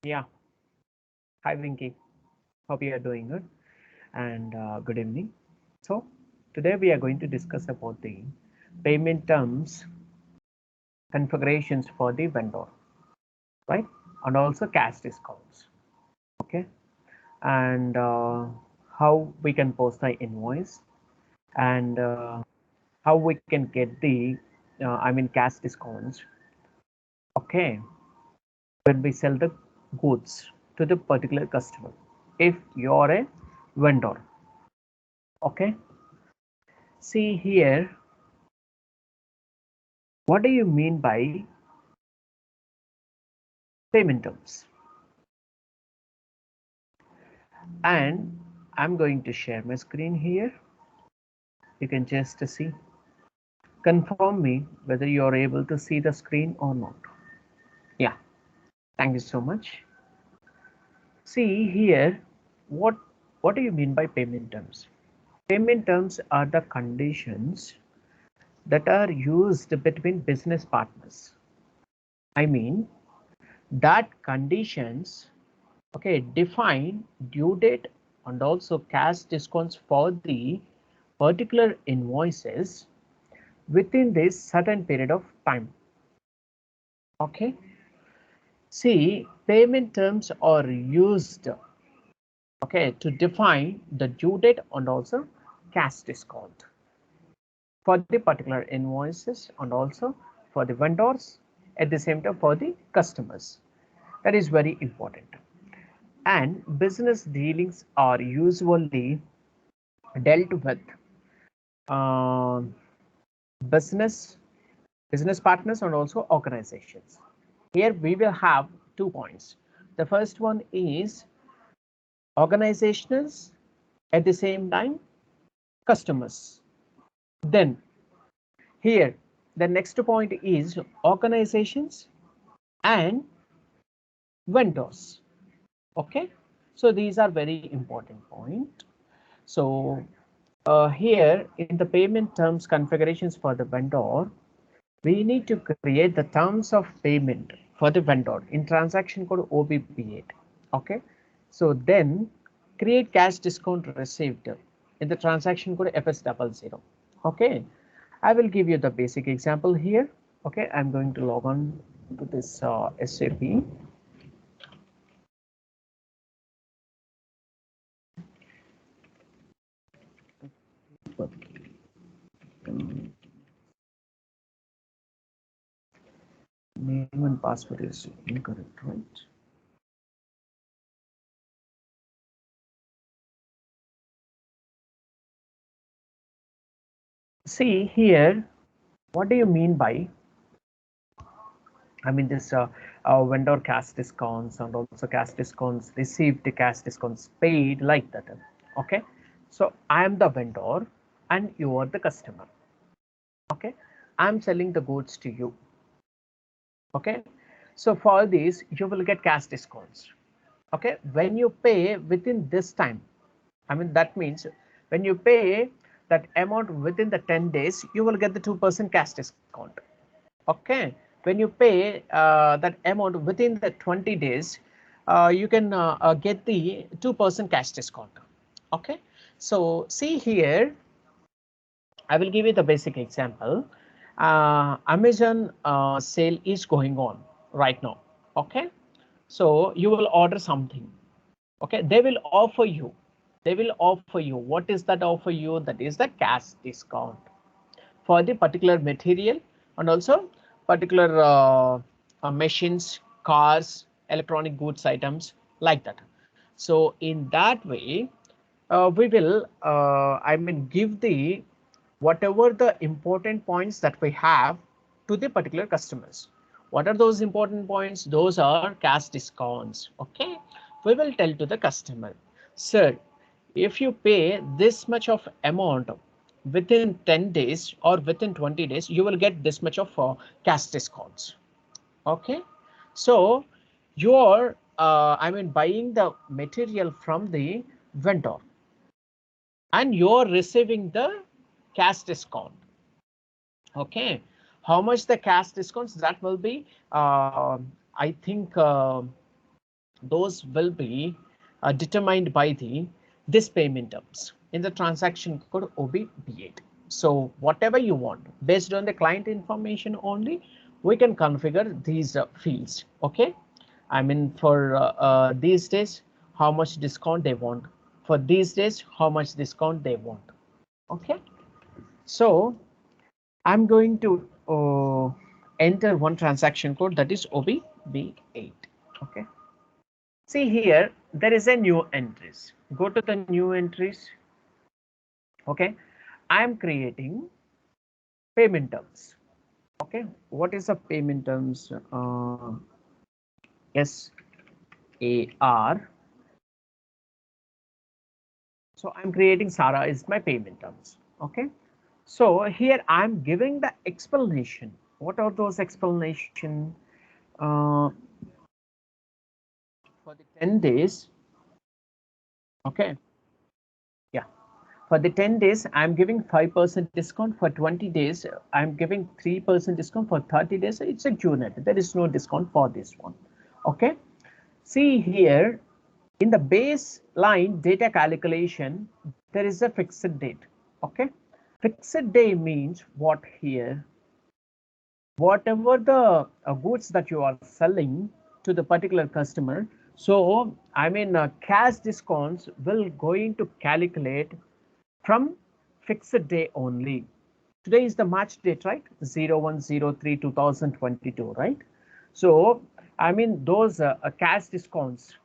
Yeah, hi Vinky. Hope you are doing good and good evening. So today we are going to discuss about the payment terms configurations for the vendor, right? And also cash discounts. Okay, and how we can post the invoice and how we can get the cash discounts. Okay, when we sell the goods to the particular customer, if you are a vendor. Okay, see here, what do you mean by payment terms? And I'm going to share my screen here. You can just see. Confirm me whether you are able to see the screen or not. Yeah, thank you so much. See here, what what do you mean by payment terms? Payment terms are the conditions that are used between business partners. I mean that conditions, okay, define due date and also cash discounts for the particular invoices within this certain period of time. Okay, see, payment terms are used, okay, to define the due date and also cash discount for the particular invoices and also for the vendors, at the same time for the customers. That is very important. And business dealings are usually dealt with uh, business business partners and also organizations. Here we will have 2 points. The first one is organizations, at the same time customers. Then here the next point is organizations and vendors. Okay, so these are very important point. So here in the payment terms configurations for the vendor, we need to create the terms of payment for the vendor in transaction code OBP8. Okay, so then create cash discount received in the transaction code FS00. Okay, I will give you the basic example here. Okay, I'm going to log on to this SAP. Name and password is incorrect, right? See here, what do you mean by this vendor cash discounts and also cash discounts received, cash discounts paid, like that. Okay, so I am the vendor and you are the customer. Okay, I'm selling the goods to you. Okay, so for this you will get cash discounts. Okay, when you pay within this time, that means when you pay that amount within the 10 days, you will get the 2% cash discount. Okay, when you pay that amount within the 20 days, you can get the 2% cash discount. Okay, so see here, I will give you the basic example. Amazon sale is going on right now. Okay, so you will order something. Okay, they will offer you, what is that offer you? That is the cash discount for the particular material and also particular machines, cars, electronic goods items, like that. So in that way, we will give the whatever the important points that we have to the particular customers. What are those important points? Those are cash discounts. Okay, we will tell to the customer, sir, if you pay this much of amount within 10 days or within 20 days, you will get this much of cash discounts. Okay, so you're buying the material from the vendor and you're receiving the cash discount. Okay, how much the cash discounts? That will be I think those will be determined by this payment terms in the transaction code OBB8. So whatever you want, based on the client information only, we can configure these fields. Okay, I mean for these days, how much discount they want. For these days, how much discount they want. Okay, so I'm going to enter one transaction code, that is OBB8. Okay. See here, there is a new entries. Go to the new entries. Okay, I am creating payment terms. Okay, what is the payment terms? SAR. So I'm creating Sara is my payment terms. Okay, so here I'm giving the explanation. What are those explanation? Uh, for the 10 days. Okay, yeah. For the 10 days, I'm giving 5% discount. For 20 days, I'm giving 3% discount. For 30 days, it's a unit. There is no discount for this one. Okay. See here, in the baseline data calculation, there is a fixed date. Okay. Fixed day means what here? Whatever the goods that you are selling to the particular customer. So, I mean, cash discounts will going to calculate from fixed day only. Today is the March date, right? 01/03/2022, right? So, I mean, those cash discounts,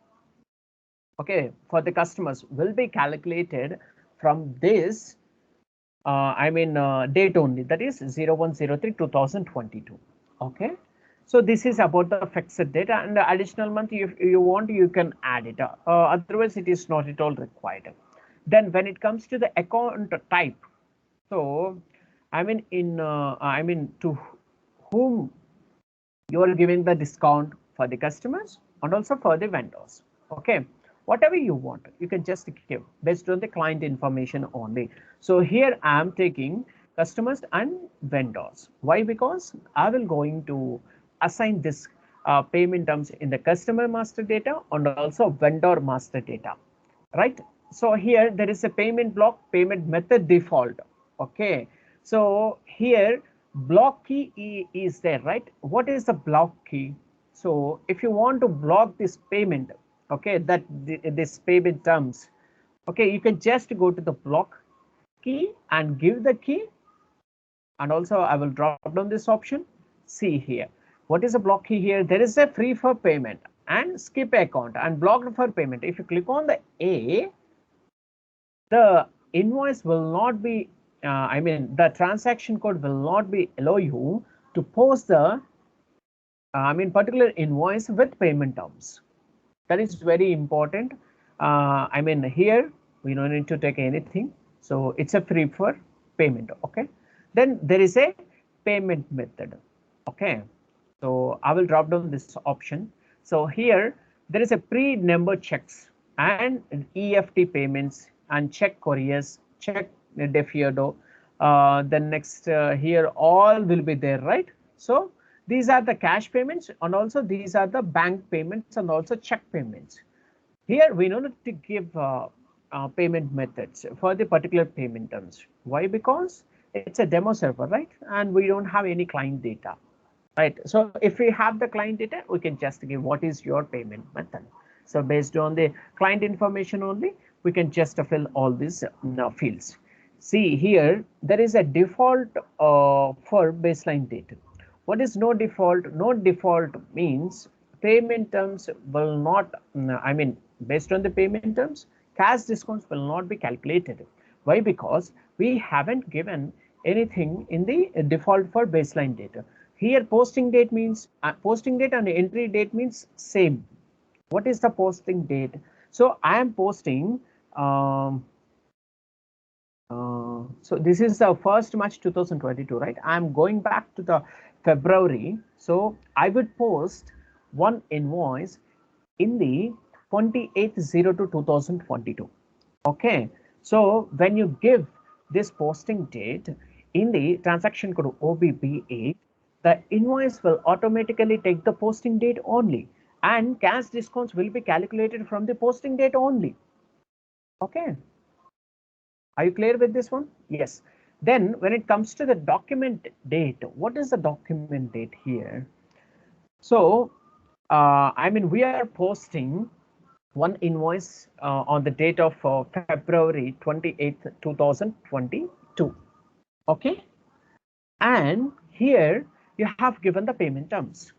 okay, for the customers will be calculated from this, date only, that is 01/03/2022. Okay. So this is about the fixed date, and the additional month, if you want, you can add it. Otherwise, it is not at all required. Then when it comes to the account type, so to whom you are giving the discount, for the customers and also for the vendors. Okay, whatever you want, you can just give based on the client information only. So here I am taking customers and vendors. Why? Because I will going to assign this payment terms in the customer master data and also vendor master data, right? So here there is a payment block, payment method default. Okay, so here block key is there, right? What is the block key? So if you want to block this payment, okay, that this payment terms, okay, you can just go to the block key and give the key. And also I will drop down this option. See here, what is a block key here? There is a free for payment and skip account and blocked for payment. If you click on the A, the invoice will not be, the transaction code will not be allow you to post the, particular invoice with payment terms. That is very important. Here we don't need to take anything. So it's a free for payment. Okay. Then there is a payment method. Okay. So I will drop down this option. So here there is a pre-number checks and EFT payments and check couriers, check defiado. Then next here all will be there, right? So these are the cash payments and also these are the bank payments and also check payments. Here we don't need to give payment methods for the particular payment terms. Why? Because it's a demo server, right? And we don't have any client data, right? So if we have the client data, we can just give what is your payment method. So based on the client information only, we can just fill all these fields. See here, there is a default for baseline data. What is no default? No default means payment terms will not, based on the payment terms, cash discounts will not be calculated. Why? Because we haven't given anything in the default for baseline data. Here posting date means posting date and entry date means same. What is the posting date? So I am posting so this is the 1st March 2022, right? I'm going back to the February. So I would post one invoice in the 28/02/2022. Okay. So when you give this posting date in the transaction code OBB8, the invoice will automatically take the posting date only. and cash discounts will be calculated from the posting date only. Okay. Are you clear with this one? Yes. Then when it comes to the document date, what is the document date here? So, I mean, we are posting one invoice on the date of February 28th, 2022. Okay. And here you have given the payment terms.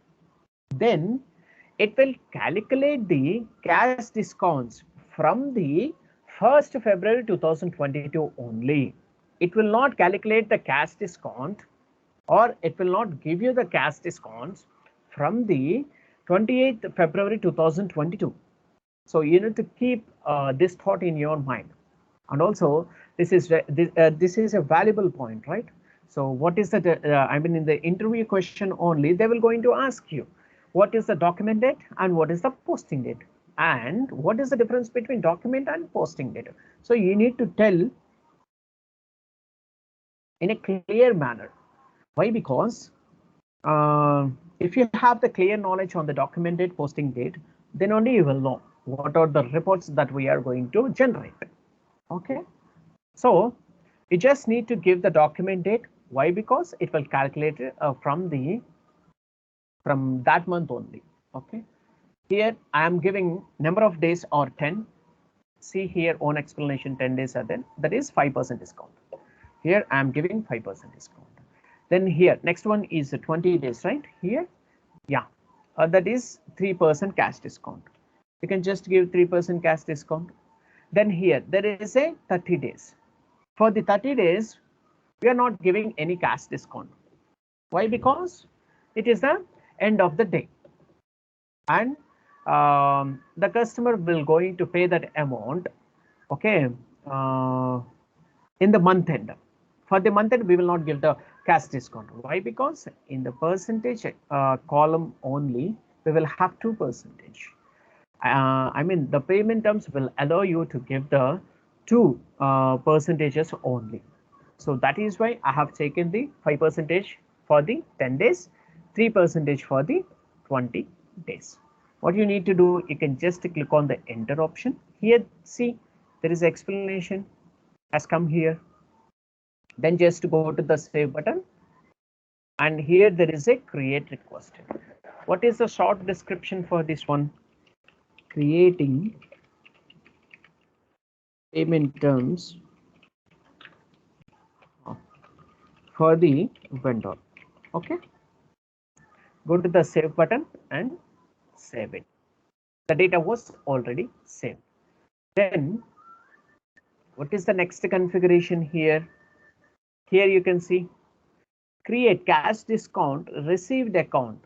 Then it will calculate the cash discounts from the 1st February 2022 only. It will not calculate the cash discount, or it will not give you the cash discounts from the 28th February 2022. So you need to keep this thought in your mind. And also this is a valuable point, right? So what is the I mean, in the interview question only, they will going to ask you what is the document date and what is the posting date, and what is the difference between document and posting date. So you need to tell in a clear manner. Why? Because if you have the clear knowledge on the document date, posting date, then only you will know what are the reports that we are going to generate. Okay. So you just need to give the document date. Why? Because it will calculate it from that month only. Okay. Here I am giving number of days or 10. See here on explanation 10 days are then, that is 5% discount. Here I am giving 5% discount. Then here next one is 20 days, right? Here, yeah, that is 3% cash discount. You can just give 3% cash discount. Then here there is a 30 days. For the 30 days, we are not giving any cash discount. Why? Because it is the end of the day, and the customer will going to pay that amount. Okay, in the month end. For the month end, we will not give the cash discount. Why? Because in the percentage column only, we will have 2%. I mean, the payment terms will allow you to give the 2 percentages only. So that is why I have taken the 5% for the 10 days, 3% for the 20 days. What you need to do, you can just click on the enter option. Here, see, there is explanation has come here. Then just go to the save button, and here there is a create request. What is the short description for this one? Creating payment terms for the vendor. Okay, go to the save button and save it. The data was already saved. Then what is the next configuration here? Here you can see create cash discount received account.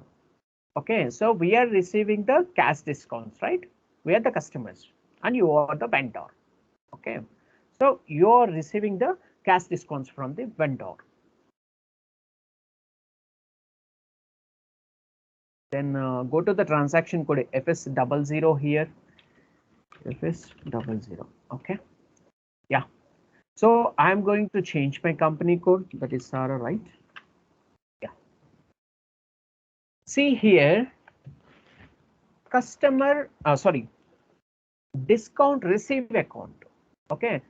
Okay, so we are receiving the cash discounts, right? We are the customers and you are the vendor. Okay, so you are receiving the cash discounts from the vendor. Then go to the transaction code FS00 here. FS00. Okay. Yeah. So I'm going to change my company code. That is Sarah, right? Yeah. See here, customer, discount receive account. Okay.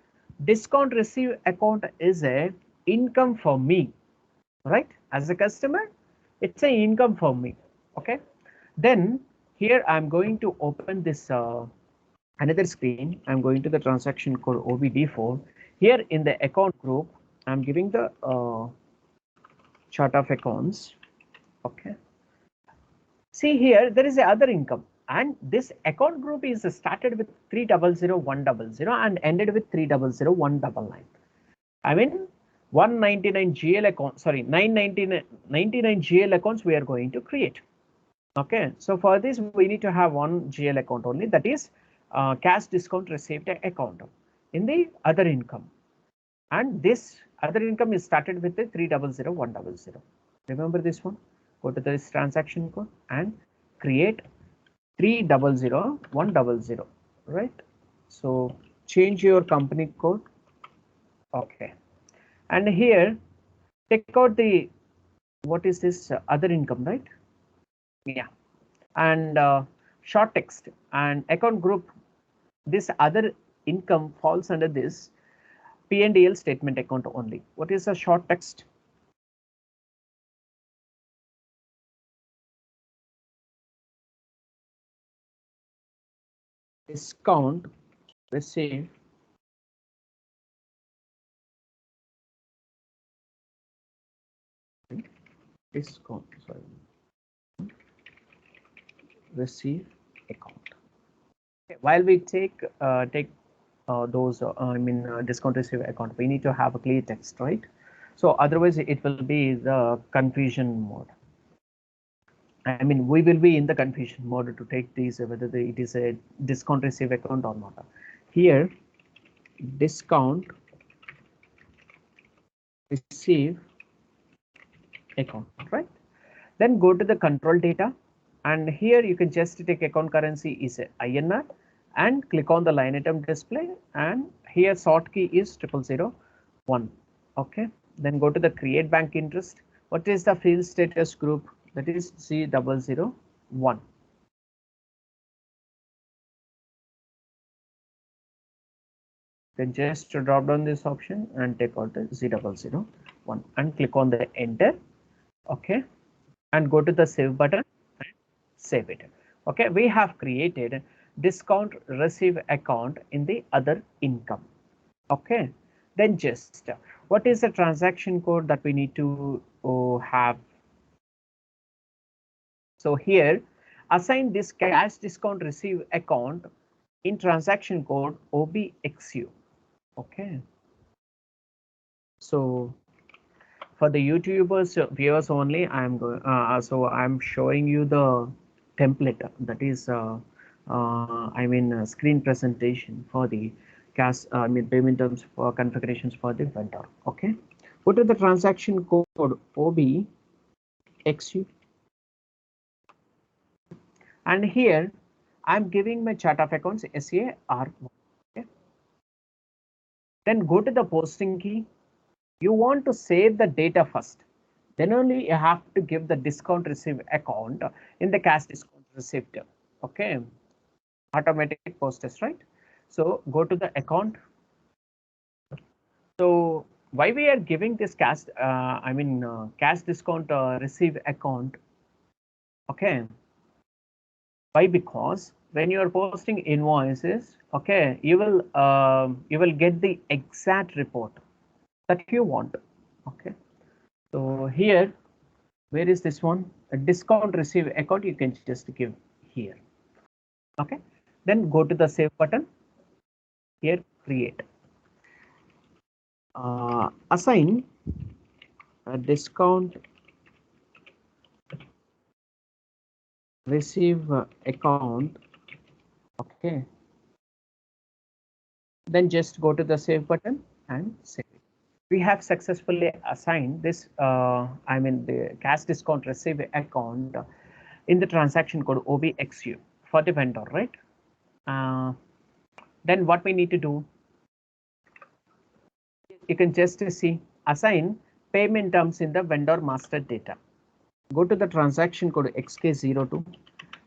Discount receive account is a income for me, right? As a customer, it's a income for me. Okay. Then here I'm going to open this another screen. I'm going to the transaction code OBD4. Here in the account group, I'm giving the chart of accounts. Okay. See here, there is a other income, and this account group is started with 300100 and ended with 300199. I mean 199 GL account, sorry, 99 GL accounts we are going to create. Okay, so for this we need to have one GL account only, that is cash discount received account in the other income, and this other income is started with the 300100. Remember this one. Go to this transaction code and create 300100, right? So change your company code. Okay, and here take out the, what is this other income, right? Yeah, and short text and account group. This other income falls under this P&L statement account only. What is a short text? Discount received discount receive account. Okay. While we take those discount receive account, we need to have a clear text, right? So otherwise it will be the confusion mode. I mean, we will be in the confusion mode to take these whether it is a discount receive account or not. Here, discount receive account, right? Then go to the control data, and here you can just take account currency is a INR and click on the line item display, and here sort key is 0001. Okay, then go to the create bank interest. What is the field status group? That is C001. Then just drop down this option and take out the Z001 and click on the enter. Okay, and go to the save button and save it. Okay, we have created discount receive account in the other income. Okay, then just what is the transaction code that we need to have? So here assign this cash discount receive account in transaction code OBXU. Okay, so for the YouTubers viewers only, I'm going. So I'm showing you the template that is, screen presentation for the cash. Payment terms for configurations for the vendor. Okay, go to the transaction code OBXU, and here I'm giving my chart of accounts SAR. Okay, then go to the posting key. You want to save the data first, then only you have to give the discount receive account in the cash discount received. Okay, automatic posters, right? So go to the account. So why we are giving this cash cash discount receive account? Okay, why? Because when you are posting invoices, okay, you will get the exact report that you want. Okay, so here, where is this one? A discount receive account, you can just give here. Okay, then go to the save button. Here, create. Assign a discount receive account. Okay, then just go to the save button and save it. We have successfully assigned this the cash discount receive account in the transaction code OBXU for the vendor, right? Then what we need to do, you can just see assign payment terms in the vendor master data. Go to the transaction code XK02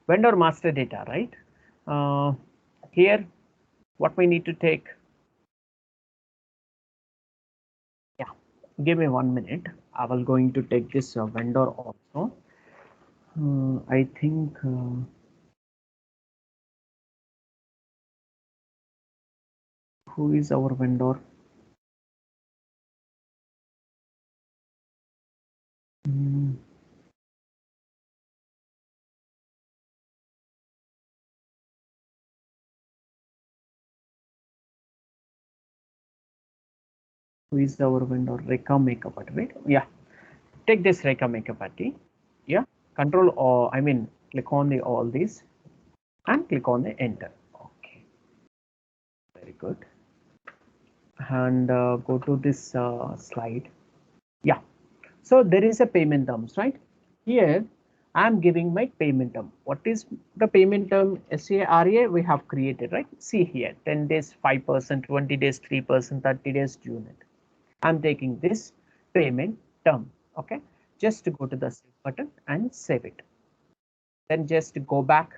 vendor master data, right? Here what we need to take, yeah, give me 1 minute. I will going to take this vendor also. I think who is our vendor? Who is our vendor? Reka Makeup Party, right? Yeah, take this Reka Makeup Party. Yeah, control or click on the all these and click on the enter. Okay, very good. And go to this slide. Yeah, so there is a payment terms, right? Here I'm giving my payment term. What is the payment term? SARA we have created, right? See here, 10 days 5%, 20 days 3%, 30 days unit. I'm taking this payment term. Okay, just to go to the save button and save it. Then just go back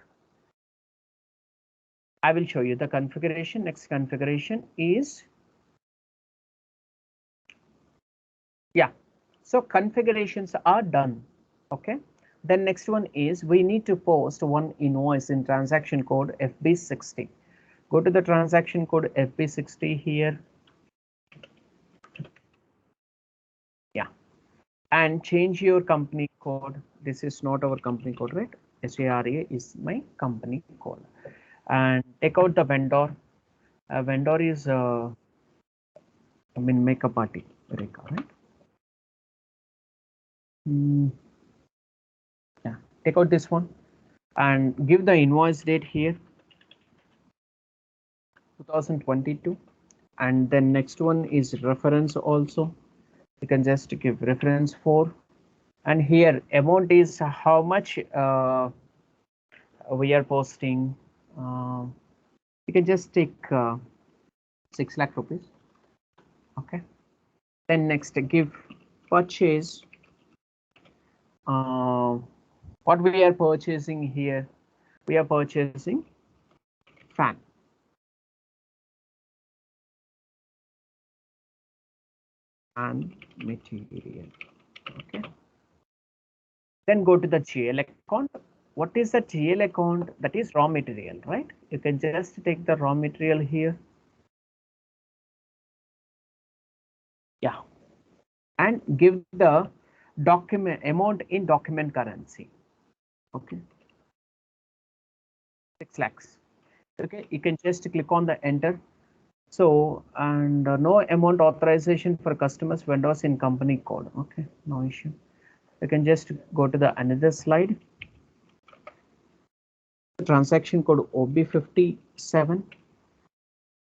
I will show you the configuration. Next configuration is, yeah, so configurations are done. Okay, then next one is we need to post one invoice in transaction code FB60. Go to the transaction code FB60 here. Yeah, and change your company code. This is not our company code, right? SARA is my company code. And take out the vendor. Vendor is makeup party, Reka, right? Yeah, take out this one and give the invoice date here, 2022. And then next one is reference also. You can just give reference for, and here amount is how much we are posting. You can just take 6 lakh rupees. Okay. Then next give purchase. What we are purchasing here, we are purchasing fan. And material. Okay. Then go to the GL account. What is the GL account? That is raw material, right? You can just take the raw material here. Yeah. And give the document amount in document currency. Okay. 6 lakhs. Okay. You can just click on the enter. So, and no amount authorization for customers, vendors in company code. Okay. No issue. You can just go to the another slide. Transaction code OB57.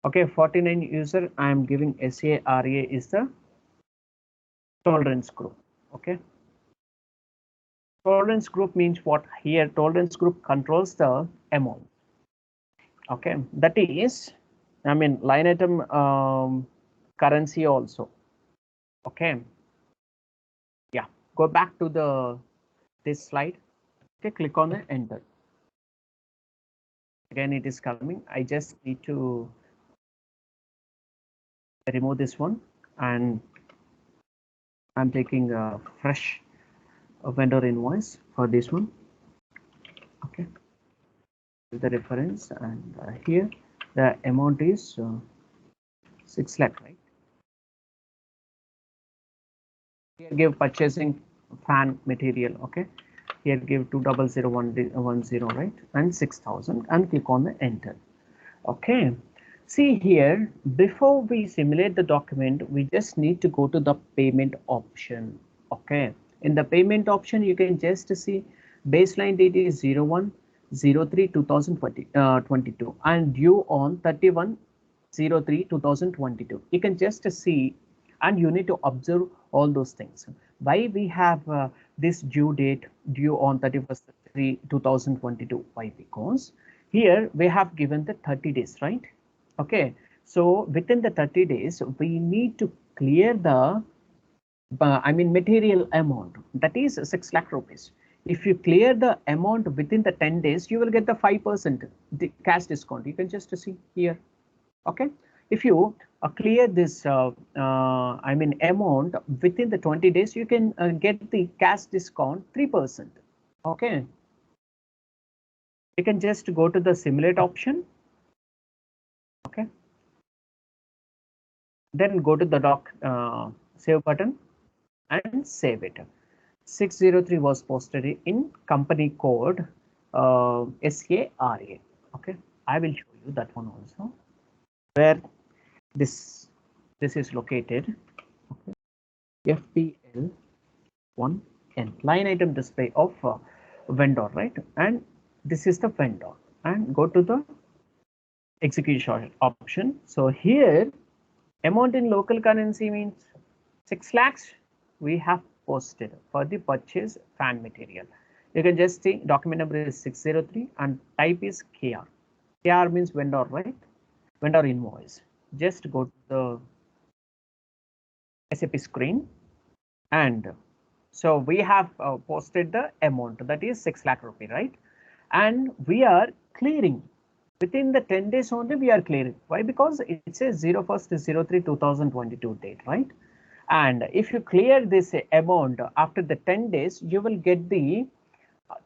Okay, 49 user. I am giving SARA is the tolerance group. Okay. Tolerance group means what? Here tolerance group controls the amount. Okay, that is, line item currency also. Okay. Yeah, go back to this slide. Okay, click on the enter. Again, it is coming. I just need to remove this one, and I'm taking a fresh vendor invoice for this one. Okay, the reference, and here the amount is 6 lakh, right? Here give purchasing fan material. Okay, here give 200,110, right, and 6,000, and click on the enter. Okay, see here, before we simulate the document, we just need to go to the payment option. Okay, in the payment option, you can just see baseline date is 01/03/2022 and due on 31/03/2022. You can just see, and you need to observe all those things. Why we have this due date due on 31/03/2022? Why? Because here we have given the 30 days, right? Okay, so within the 30 days, we need to clear the material amount, that is 6 lakh rupees. If you clear the amount within the 10 days, you will get the 5% cash discount. You can just see here. Okay, if you clear this amount within the 20 days, you can get the cash discount 3%. Okay, you can just go to the simulate option. Okay, then go to the save button and save it. 603 was posted in company code SARA. Okay, I will show you that one also, where this is located. Okay, FPL1N, line item display of vendor, right? And this is the vendor, and go to the execution option. So here amount in local currency means 6 lakhs we have posted for the purchase fan material. You can just see document number is 603 and type is KR. KR means vendor, right? Vendor invoice. Just go to the SAP screen, and so we have posted the amount, that is 6 lakh rupee, right? And we are clearing Within the 10 days only we are clearing. Why? Because it says 01/03/2022 date, right? And if you clear this amount after the 10 days, you will get the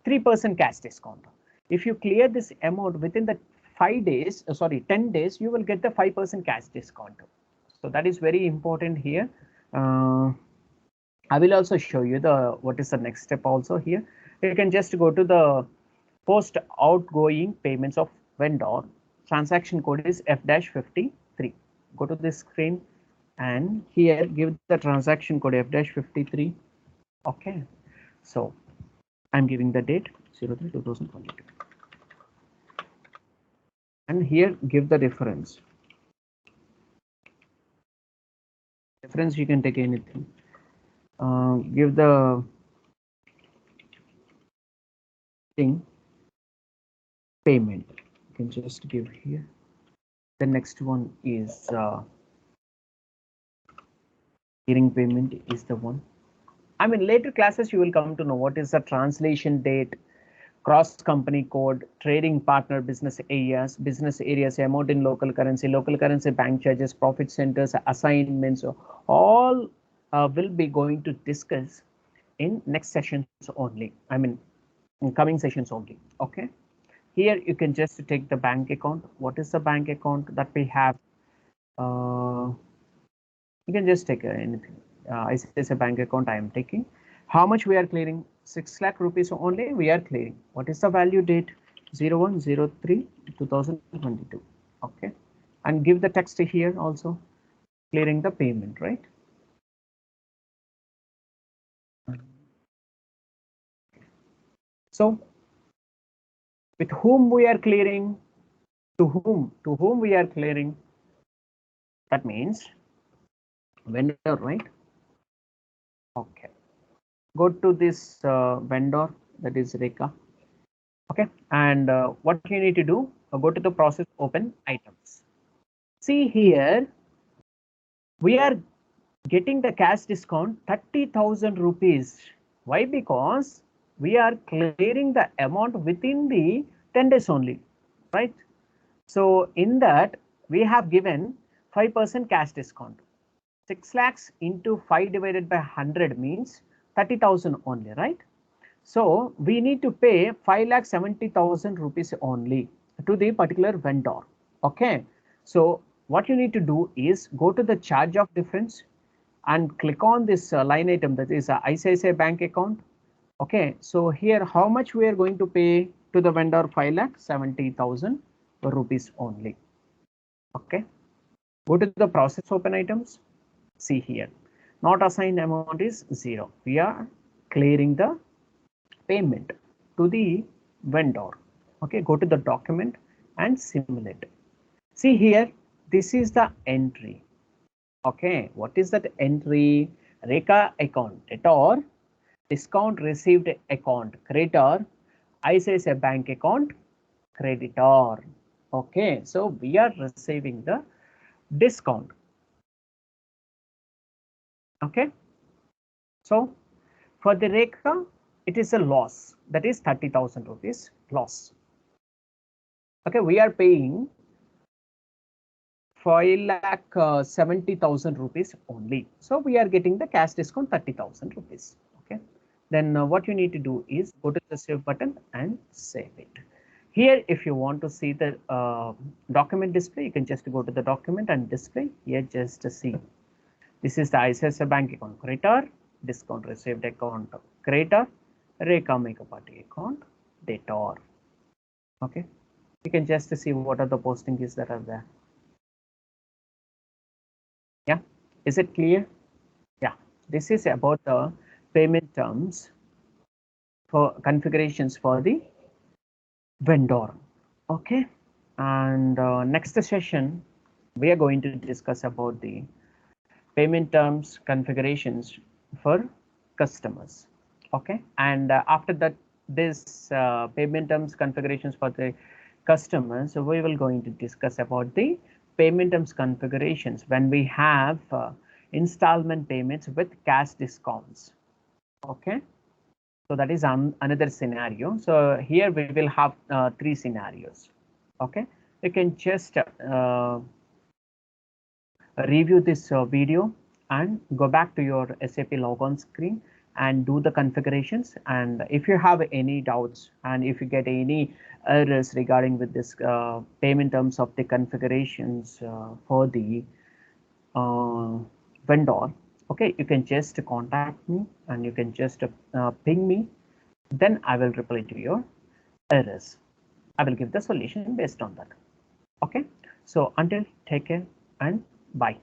3% cash discount. If you clear this amount within the 5 days, sorry, 10 days, you will get the 5% cash discount. So that is very important here. I will also show you the what is the next step also here. You can just go to the post outgoing payments of vendor. Transaction code is F-53. Go to this screen and here give the transaction code F-53. Okay, so I'm giving the date 03/2022 and here give the reference. Reference you can take anything. Give the thing payment. You can just give here. The next one is clearing payment is the one. I mean, later classes you will come to know what is the translation date, cross company code, trading partner business areas, amount in local currency bank charges, profit centers, assignments, all will be going to discuss in next sessions only. I mean, in coming sessions only. Okay. Here you can just take the bank account. What is the bank account that we have? You can just take anything. I say it's a bank account I am taking. How much we are clearing? 6 lakh rupees only we are clearing. What is the value date? 01/03/2022. Okay. And give the text here also. Clearing the payment, right? So with whom we are clearing? To whom? To whom we are clearing? That means vendor, right? Okay. Go to this vendor, that is Reka. Okay, and what you need to do, go to the process, open items. See here, we are getting the cash discount 30,000 rupees. Why? Because we are clearing the amount within the 10 days only, right? So in that we have given 5% cash discount. 6 lakhs into 5 divided by 100 means 30,000 only, right? So we need to pay 5,70,000 rupees only to the particular vendor. Okay. So what you need to do is go to the charge of difference and click on this line item, that is ICICI bank account. Okay. So here how much we are going to pay to the vendor? 5,70,000 rupees only. Okay. Go to the process, open items. See here, not assigned amount is 0. We are clearing the payment to the vendor. Okay, go to the document and simulate. See here, this is the entry. Okay, what is that entry? Reka account debtor, discount received account creditor, ICICI bank account creditor. Okay, so we are receiving the discount. Okay, so for the Reka, it is a loss, that is 30,000 rupees loss. Okay, we are paying 5,70,000 rupees only. So we are getting the cash discount 30,000 rupees. Okay, then what you need to do is go to the save button and save it. Here, if you want to see the document display, you can just go to the document and display. Here, just see. This is the ICICI bank account creditor, discount received account creditor, Reka Makeup Party account debtor. Okay, you can just see what are the postings that are there. Yeah, is it clear? Yeah, this is about the payment terms for configurations for the vendor. Okay, and next session we are going to discuss about the payment terms configurations for customers. Okay, and after that, this payment terms configurations for the customers, so we will going to discuss about the payment terms configurations when we have installment payments with cash discounts. Okay, so that is another scenario. So here we will have 3 scenarios. Okay, you can just review this video and go back to your SAP logon screen and do the configurations. And if you have any doubts and if you get any errors regarding with this payment terms of the configurations for the vendor, okay, you can just contact me and you can just ping me. Then I will reply to your errors. I will give the solution based on that. Okay, so until take care and bye.